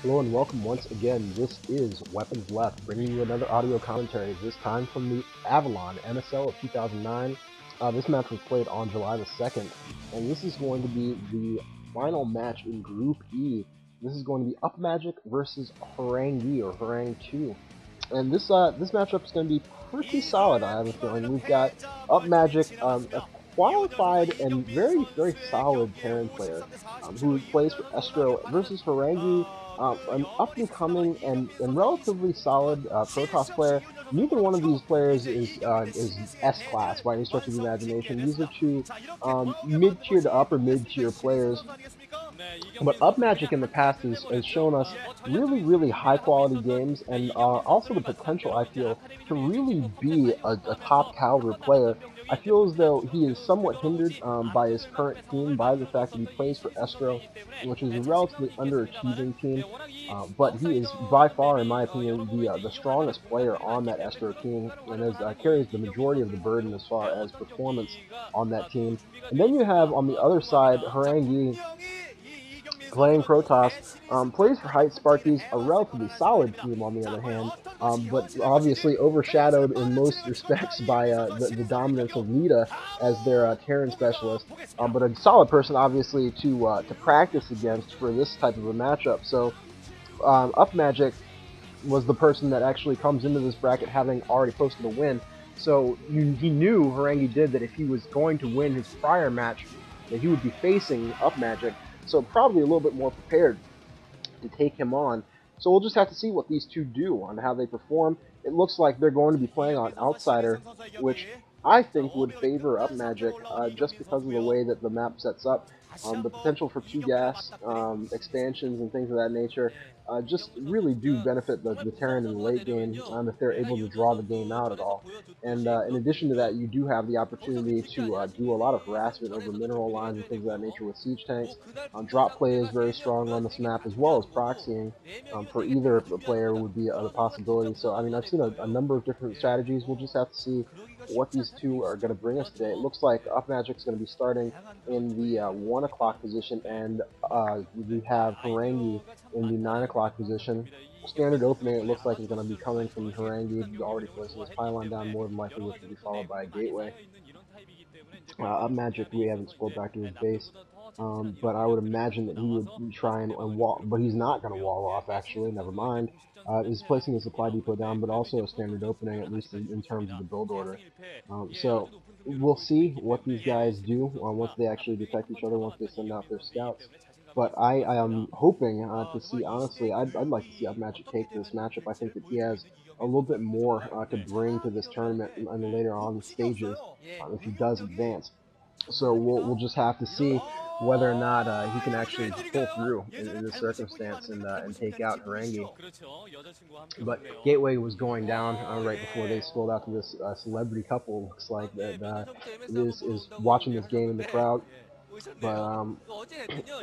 Hello and welcome once again. This is Weapons Left, bringing you another audio commentary, this time from the Avalon MSL of 2009. This match was played on July the 2nd, and this is going to be the final match in Group E. This is going to be Upmagic versus Horang2 or Horang2. And this matchup is going to be pretty solid, I have a feeling. We've got Upmagic, a qualified and very solid Terran player who plays for Estro versus Horang2, an up-and-coming and relatively solid Protoss player. Neither one of these players is S-class by any stretch of the imagination. These are two mid-tier to upper mid-tier players. But Upmagic in the past has shown us really high quality games and also the potential, I feel, to really be a top caliber player. I feel as though he is somewhat hindered by his current team, by the fact that he plays for Estro, which is a relatively underachieving team. But he is by far, in my opinion, the strongest player on that Estro team, and carries the majority of the burden as far as performance on that team. And then you have on the other side Horang2 playing Protoss, plays for Height Sparkies, a relatively solid team on the other hand, but obviously overshadowed in most respects by the dominance of Lita as their Terran specialist, but a solid person obviously to practice against for this type of a matchup. So Upmagic was the person that actually comes into this bracket having already posted a win. So he knew Horang2 did that if he was going to win his prior match, that he would be facing Upmagic. So probably a little bit more prepared to take him on. So we'll just have to see what these two do on how they perform. It looks like they're going to be playing on Outsider, which I think would favor Upmagic just because of the way that the map sets up. The potential for two gas expansions and things of that nature just really do benefit the Terran in the late game if they're able to draw the game out at all. And in addition to that, you do have the opportunity to do a lot of harassment over mineral lines and things of that nature with siege tanks. Drop play is very strong on this map, as well as proxying for either player would be a possibility. So, I mean, I've seen a number of different strategies. We'll just have to see what these two are going to bring us today. It looks like Upmagic's going to be starting in the 1 o'clock position, and we have Horang2 in the 9 o'clock position. Standard opening, it looks like, is going to be coming from Horang2, already placing his pylon down, more than likely, which will be followed by a gateway. Upmagic, we haven't scrolled back to his base, but I would imagine that he would try and wall, but he's not going to wall off, actually, never mind. He's placing the supply depot down, but also a standard opening, at least in terms of the build order. So we'll see what these guys do once they actually detect each other, once they send out their scouts. But I am hoping to see, honestly, I'd like to see Upmagic take this matchup. I think that he has a little bit more to bring to this tournament in the later on stages if he does advance. So we'll just have to see whether or not he can actually pull through in this circumstance and take out Horang2. But Gateway was going down right before they scrolled out to this celebrity couple. Looks like that is watching this game in the crowd. But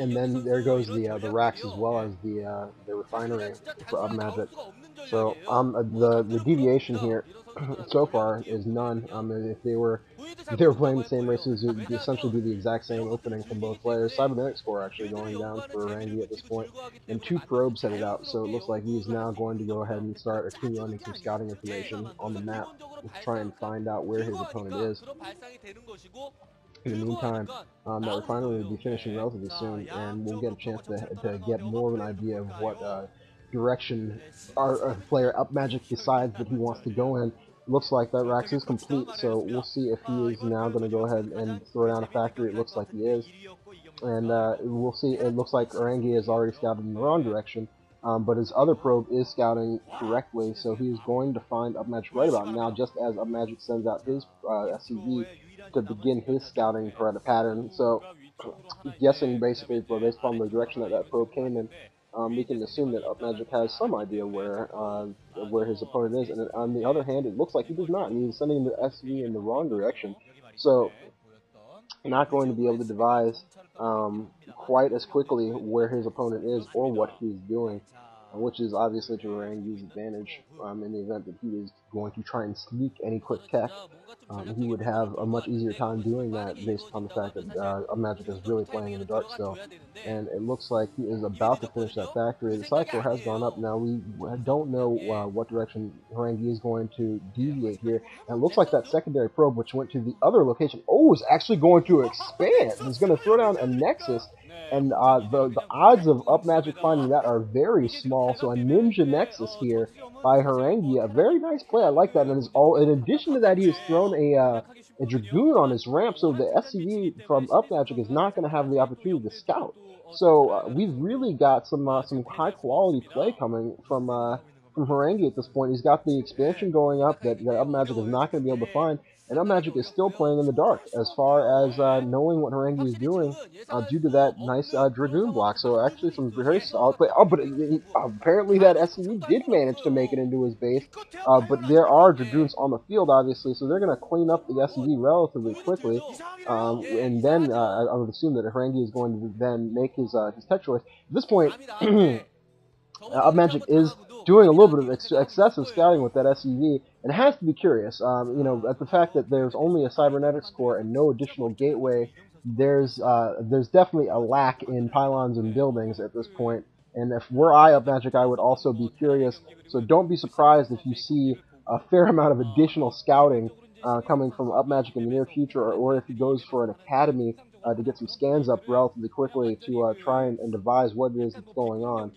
and then there goes the racks as well as the refinery for Upmagic. So the deviation here so far is none. If they were playing the same races, it would essentially be the exact same opening from both players. Cybernetic score actually going down for Rangi at this point, and two probes headed out. So it looks like he is now going to go ahead and start accumulating some scouting information on the map to try and find out where his opponent is. In the meantime, that refinery will be finishing relatively soon, and we'll get a chance to get more of an idea of what direction our player Upmagic decides that he wants to go in. Looks like that Rax is complete, so we'll see if he is now going to go ahead and throw down a factory. It looks like he is. And we'll see. It looks like Orangi has already scouted in the wrong direction, but his other probe is scouting correctly, so he's going to find Upmagic right about now, just as Upmagic sends out his SCV to begin his scouting pattern. So, guessing basically based upon the direction that that probe came in, we can assume that Upmagic has some idea where his opponent is. And on the other hand, it looks like he does not, and he's sending the SCV in the wrong direction. So, not going to be able to devise quite as quickly where his opponent is or what he's doing. which is obviously to Horang2's advantage in the event that he is going to try and sneak any quick tech. He would have a much easier time doing that based upon the fact that Upmagic is really playing in the dark still. And it looks like he is about to finish that factory. The side score has gone up. Now we don't know what direction Horang2 is going to deviate here. And it looks like that secondary probe, which went to the other location, is actually going to expand. He's going to throw down a Nexus. And the odds of Upmagic finding that are very small. So a Ninja Nexus here by Horang2, a very nice play. I like that. And in addition to that, he has thrown a Dragoon on his ramp, so the SCV from Upmagic is not going to have the opportunity to scout. So we've really got some high quality play coming from Horang2 at this point. He's got the expansion going up that Upmagic is not going to be able to find. And Upmagic is still playing in the dark as far as knowing what Horang2 is doing due to that nice Dragoon block. So actually some very solid play. Oh, but apparently that SCV did manage to make it into his base. But there are Dragoons on the field, obviously, so they're going to clean up the SCV relatively quickly. And then I would assume that Horang2 is going to then make his tech choice. At this point, Upmagic is doing a little bit of excessive scouting with that SCV, and it has to be curious. At the fact that there's only a cybernetics core and no additional gateway, there's definitely a lack in pylons and buildings at this point. And if were I Upmagic, I would also be curious. So don't be surprised if you see a fair amount of additional scouting coming from Upmagic in the near future, or if he goes for an academy to get some scans up relatively quickly to try and devise what it is that's going on.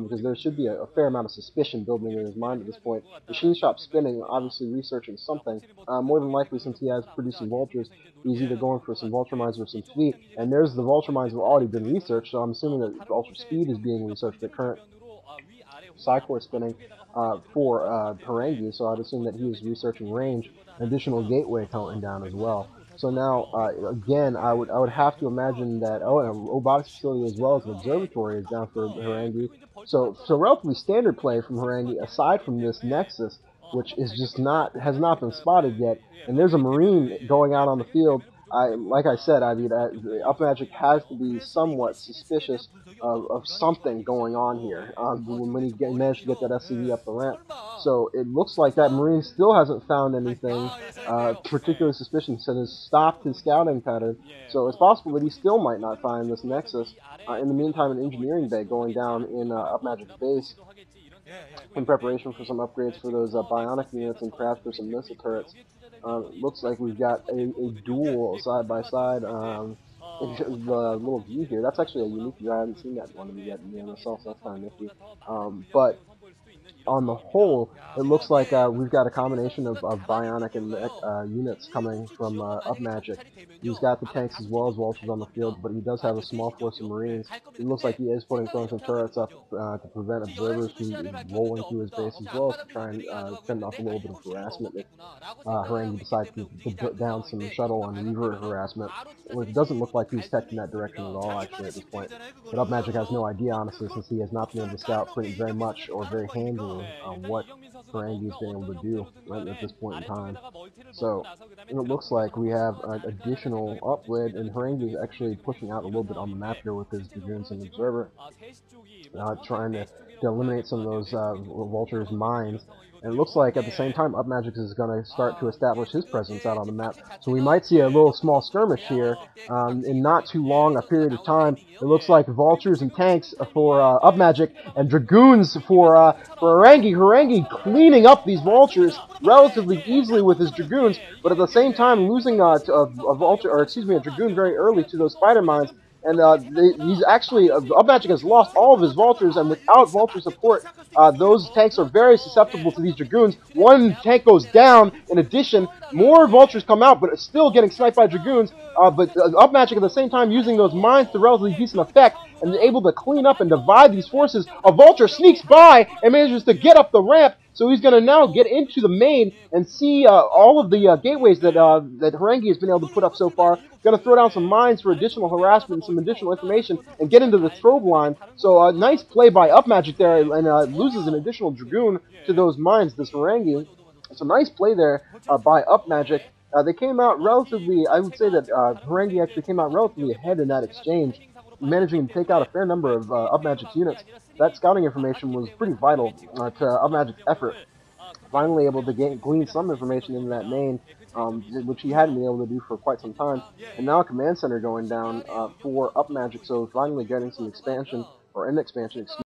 Because there should be a fair amount of suspicion building in his mind at this point. Machine Shop spinning, obviously researching something. More than likely, since he has produced some vultures, he's either going for some vulture mines or some fleet. And there's the vulture mines that have already been researched, so I'm assuming that ultra speed is being researched at current Psycore spinning for Horang2, so I'd assume that he is researching range, and additional gateway counting down as well. So now, again, I would have to imagine that a robotics facility as well as an observatory is down for Horang2. So relatively standard play from Horang2, aside from this Nexus, which is just has not been spotted yet. And there's a Marine going out on the field. Like I said, Upmagic has to be somewhat suspicious of something going on here when he managed to get that SCV up the ramp. So it looks like that Marine still hasn't found anything particularly suspicious and has stopped his scouting pattern. So it's possible that he still might not find this Nexus. In the meantime, an engineering bay going down in Upmagic's base in preparation for some upgrades for those bionic units and perhaps for some missile turrets. Looks like we've got a duel side by side. The little view here, that's actually a unique view. I haven't seen that one yet in the MSL, so that's kind of nifty. But on the whole, it looks like we've got a combination of bionic and mech units coming from Upmagic. He's got the tanks as well as vultures on the field, but he does have a small force of marines. It looks like he is throwing some turrets up to prevent observers from rolling through his base, as well as to try and fend off a little bit of harassment if Horang2 decides to put down some shuttle and Reaver harassment. Well, it doesn't look like he's teched in that direction at all, actually, at this point. But Upmagic has no idea, honestly, since he has not been able to scout pretty very much or very handily what Horang2's been able to do right at this point in time. So it looks like we have an additional upgrade, and Horang2 is actually pushing out a little bit on the map here with his Dragoons and Observer, trying to eliminate some of those vultures' mines. And it looks like at the same time Upmagic is going to start to establish his presence out on the map. So we might see a little small skirmish here in not too long a period of time. It looks like vultures and tanks for Upmagic and dragoons for Horang2. Horang2 cleaning up these vultures relatively easily with his dragoons, but at the same time losing a dragoon very early to those spider mines. And he's actually, Upmagic has lost all of his vultures, and without vulture support, those tanks are very susceptible to these dragoons. One tank goes down. In addition, more vultures come out, but it's still getting sniped by dragoons. But Upmagic at the same time using those mines to relatively decent effect, and able to clean up and divide these forces. A vulture sneaks by and manages to get up the ramp. So he's going to now get into the main and see all of the gateways that Horang2 has been able to put up so far. Going to throw down some mines for additional harassment and some additional information and get into the strobe line. So nice play by Upmagic there, and loses an additional dragoon to those mines, this Horang2. So nice play there by Upmagic. They came out relatively, I would say that Horang2 actually came out relatively ahead in that exchange. managing to take out a fair number of Upmagic's units. That scouting information was pretty vital to Upmagic's effort. Finally able to glean some information into that main, which he hadn't been able to do for quite some time. And now a command center going down for Upmagic, so finally getting some expansion, or an expansion, excuse